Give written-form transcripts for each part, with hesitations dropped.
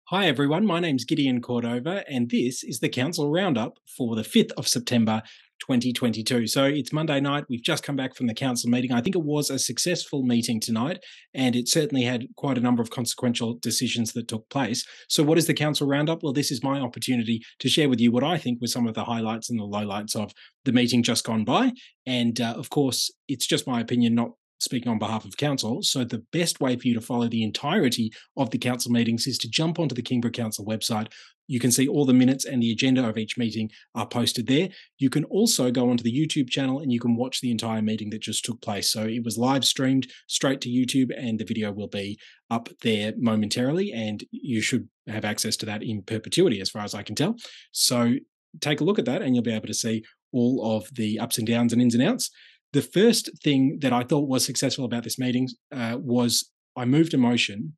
Hi everyone, my name's Gideon Cordover and this is the Council Roundup for the 5th of September 2022. So it's Monday night, we've just come back from the council meeting. I think it was a successful meeting tonight and it certainly had quite a number of consequential decisions that took place. So what is the Council Roundup? Well, this is my opportunity to share with you what I think were some of the highlights and the lowlights of the meeting just gone by. And of course, it's just my opinion, not speaking on behalf of council. So the best way for you to follow the entirety of the council meetings is to jump onto the Kingborough Council website. You can see all the minutes and the agenda of each meeting are posted there. You can also go onto the YouTube channel and you can watch the entire meeting that just took place. So it was live streamed straight to YouTube and the video will be up there momentarily and you should have access to that in perpetuity as far as I can tell. So take a look at that and you'll be able to see all of the ups and downs and ins and outs. The first thing that I thought was successful about this meeting was I moved a motion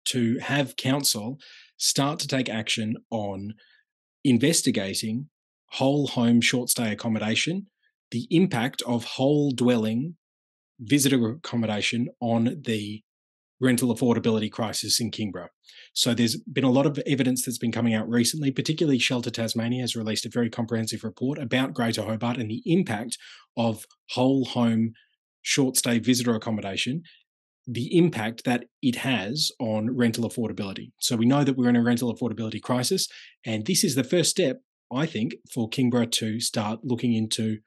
to have council start to take action on investigating whole home short stay accommodation, the impact of whole dwelling visitor accommodation on the rental affordability crisis in Kingborough. So there's been a lot of evidence that's been coming out recently, particularly Shelter Tasmania has released a very comprehensive report about Greater Hobart and the impact of whole home short stay visitor accommodation, the impact that it has on rental affordability. So we know that we're in a rental affordability crisis, and this is the first step, I think, for Kingborough to start looking into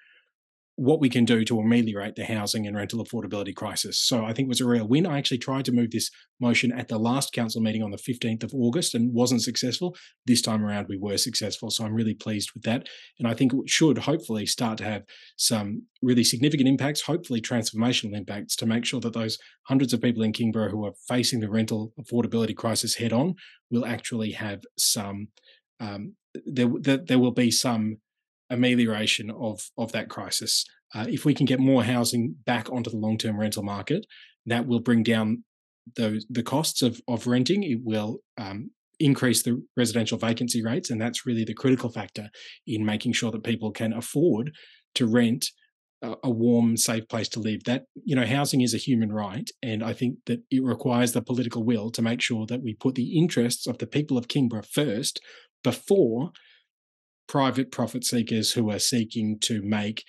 what we can do to ameliorate the housing and rental affordability crisis. So I think it was a real win. I actually tried to move this motion at the last council meeting on the 15th of August and wasn't successful. This time around, we were successful. So I'm really pleased with that. And I think it should hopefully start to have some really significant impacts, hopefully transformational impacts, to make sure that those hundreds of people in Kingborough who are facing the rental affordability crisis head on will actually have some, there will be some amelioration of that crisis. If we can get more housing back onto the long-term rental market, that will bring down the costs of renting. It will increase the residential vacancy rates, and that's really the critical factor in making sure that people can afford to rent a warm, safe place to live. That, housing is a human right, and I think that it requires the political will to make sure that we put the interests of the people of Kingborough first before private profit seekers who are seeking to make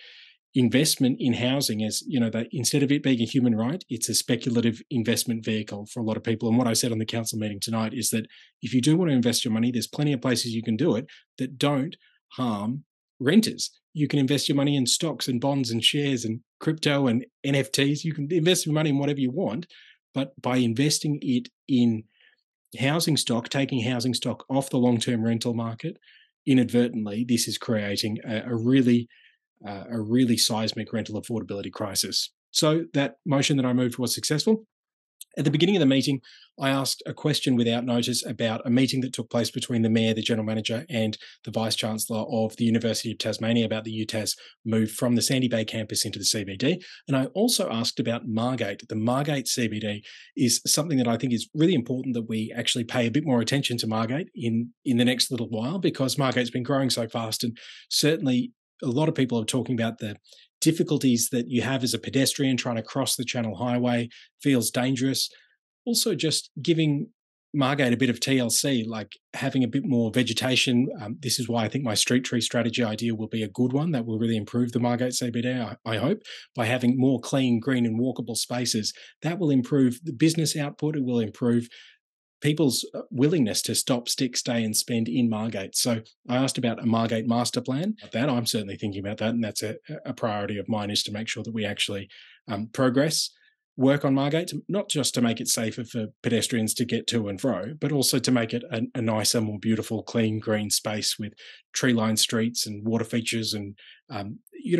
investment in housing as, that instead of it being a human right, it's a speculative investment vehicle for a lot of people. And what I said on the council meeting tonight is that if you do want to invest your money, there's plenty of places you can do it that don't harm renters. You can invest your money in stocks and bonds and shares and crypto and NFTs. You can invest your money in whatever you want, but by investing it in housing stock, taking housing stock off the long-term rental market, inadvertently, this is creating a really seismic rental affordability crisis. So that motion that I moved was successful. At the beginning of the meeting, I asked a question without notice about a meeting that took place between the Mayor, the General Manager, and the Vice-Chancellor of the University of Tasmania about the UTAS move from the Sandy Bay campus into the CBD. And I also asked about Margate. The Margate CBD is something that I think is really important that we actually pay a bit more attention to Margate in the next little while, because Margate's been growing so fast, and certainly a lot of people are talking about the difficulties that you have as a pedestrian trying to cross the Channel Highway, feels dangerous. Also, just giving Margate a bit of TLC, like having a bit more vegetation. This is why I think my street tree strategy idea will be a good one that will really improve the Margate CBD, I hope, by having more clean, green and walkable spaces. That will improve the business output. It will improve people's willingness to stop, stick, stay and spend in Margate. So I asked about a Margate master plan. That I'm certainly thinking about that, and that's a priority of mine, is to make sure that we actually progress work on Margate, not just to make it safer for pedestrians to get to and fro, but also to make it a nicer, more beautiful, clean, green space with tree-lined streets and water features and,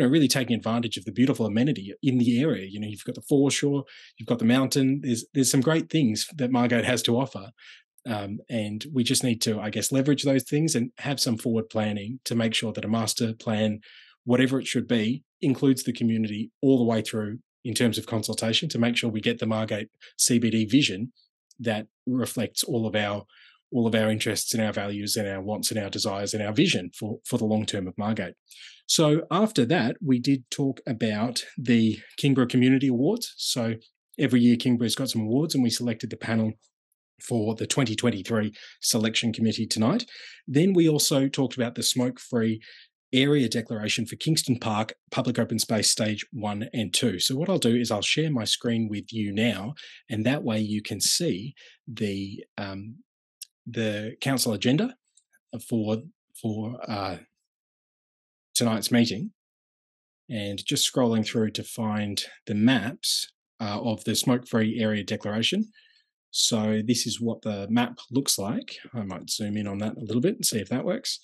really taking advantage of the beautiful amenity in the area. You've got the foreshore, you've got the mountain. There's some great things that Margate has to offer. And we just need to, I guess, leverage those things and have some forward planning to make sure that a master plan, whatever it should be, includes the community all the way through in terms of consultation, to make sure we get the Margate CBD vision that reflects all of our interests and our values and our wants and our desires and our vision for the long term of Margate. So after that, we did talk about the Kingborough Community Awards. So every year Kingborough's got some awards, and we selected the panel for the 2023 selection committee tonight. Then we also talked about the smoke-free area declaration for Kingston Park Public Open Space Stage 1 and 2. So what I'll do is I'll share my screen with you now, and that way you can see the council agenda for tonight's meeting. And just scrolling through to find the maps of the smoke-free area declaration. So this is what the map looks like. I might zoom in on that a little bit and see if that works.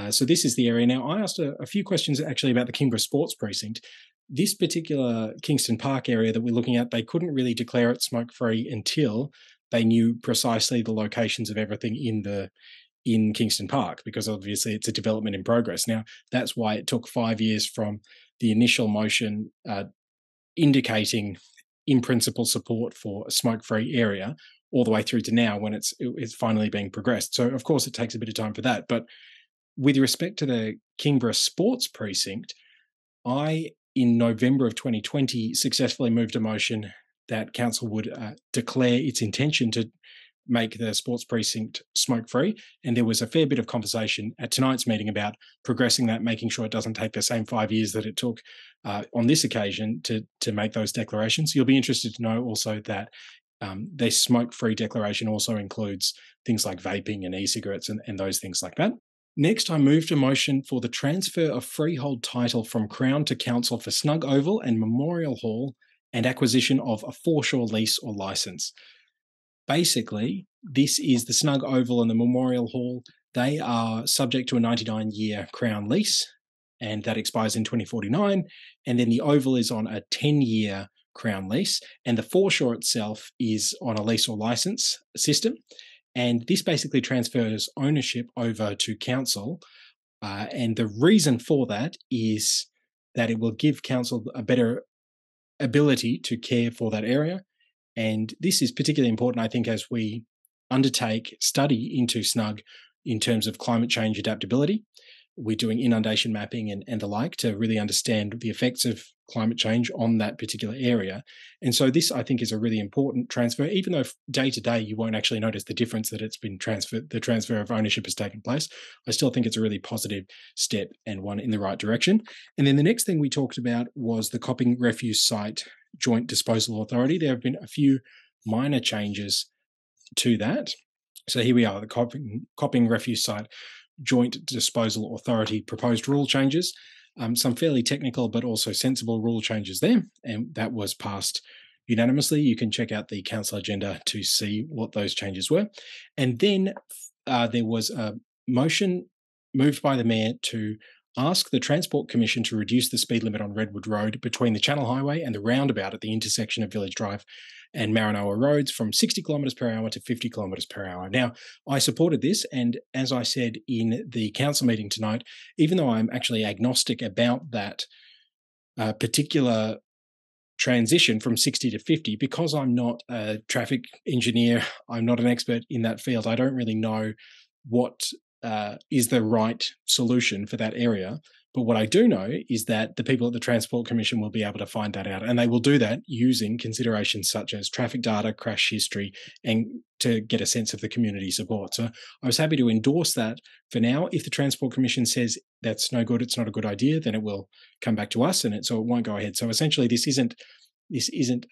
So this is the area. Now, I asked a few questions actually about the Kingborough Sports Precinct. This particular Kingston Park area that we're looking at, they couldn't really declare it smoke-free until they knew precisely the locations of everything in Kingston Park, because obviously it's a development in progress. Now, that's why it took 5 years from the initial motion indicating in principle support for a smoke-free area all the way through to now when it's finally being progressed. So, of course, it takes a bit of time for that. But with respect to the Kingborough Sports Precinct, I, in November of 2020, successfully moved a motion that council would declare its intention to make the sports precinct smoke-free. And there was a fair bit of conversation at tonight's meeting about progressing that, making sure it doesn't take the same 5 years that it took on this occasion to make those declarations. You'll be interested to know also that this smoke-free declaration also includes things like vaping and e-cigarettes and those things like that. Next, I moved a motion for the transfer of freehold title from Crown to Council for Snug Oval and Memorial Hall and acquisition of a foreshore lease or licence. Basically, this is the Snug Oval and the Memorial Hall. They are subject to a 99-year Crown lease, and that expires in 2049. And then the Oval is on a 10-year Crown lease, and the foreshore itself is on a lease or licence system. And this basically transfers ownership over to council. And the reason for that is that it will give council a better ability to care for that area. And this is particularly important, I think, as we undertake study into Snug in terms of climate change adaptability. We're doing inundation mapping and the like to really understand the effects of climate change on that particular area. And so this, I think, is a really important transfer, even though day to day you won't actually notice the difference that it's been transferred, the transfer of ownership has taken place. I still think it's a really positive step and one in the right direction. And then the next thing we talked about was the Copping Refuse Site Joint Disposal Authority. There have been a few minor changes to that. So here we are, the Copping Refuse Site Joint Disposal Authority proposed rule changes. Some fairly technical but also sensible rule changes there, and that was passed unanimously. You can check out the council agenda to see what those changes were. And then there was a motion moved by the Mayor to ask the Transport Commission to reduce the speed limit on Redwood Road between the Channel Highway and the roundabout at the intersection of Village Drive and Maranoa Roads from 60 kilometres per hour to 50 kilometres per hour. Now, I supported this, and as I said in the council meeting tonight, even though I'm actually agnostic about that particular transition from 60 to 50, because I'm not a traffic engineer, I'm not an expert in that field, I don't really know what is the right solution for that area. But what I do know is that the people at the Transport Commission will be able to find that out, and they will do that using considerations such as traffic data, crash history, and to get a sense of the community support. So I was happy to endorse that for now. If the Transport Commission says that's no good, it's not a good idea, then it will come back to us, and so it won't go ahead. So essentially, this isn't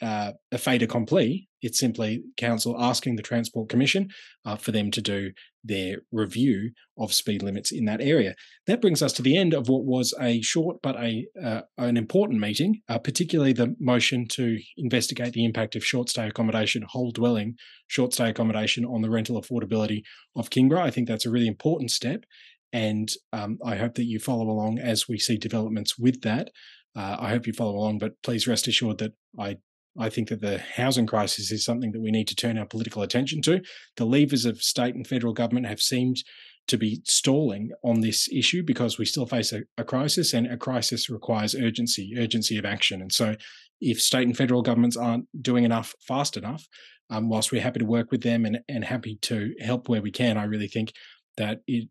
a fait accompli. It's simply council asking the Transport Commission for them to do their review of speed limits in that area. That brings us to the end of what was a short but an important meeting, particularly the motion to investigate the impact of short stay accommodation, whole dwelling short stay accommodation on the rental affordability of Kingborough. I think that's a really important step, and I hope that you follow along as we see developments with that. I hope you follow along, but please rest assured that I think that the housing crisis is something that we need to turn our political attention to. The levers of state and federal government have seemed to be stalling on this issue because we still face a crisis, and a crisis requires urgency of action. And so if state and federal governments aren't doing enough fast enough, whilst we're happy to work with them and happy to help where we can, I really think that it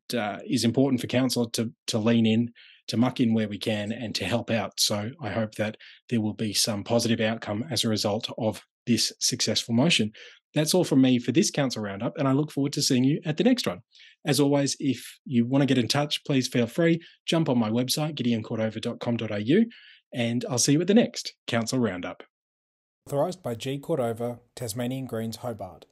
is important for council to lean in, to muck in where we can, and to help out. So I hope that there will be some positive outcome as a result of this successful motion. That's all from me for this Council Roundup, and I look forward to seeing you at the next one. As always, if you want to get in touch, please feel free. Jump on my website, gideoncordover.com.au, and I'll see you at the next Council Roundup. Authorised by G. Cordover, Tasmanian Greens, Hobart.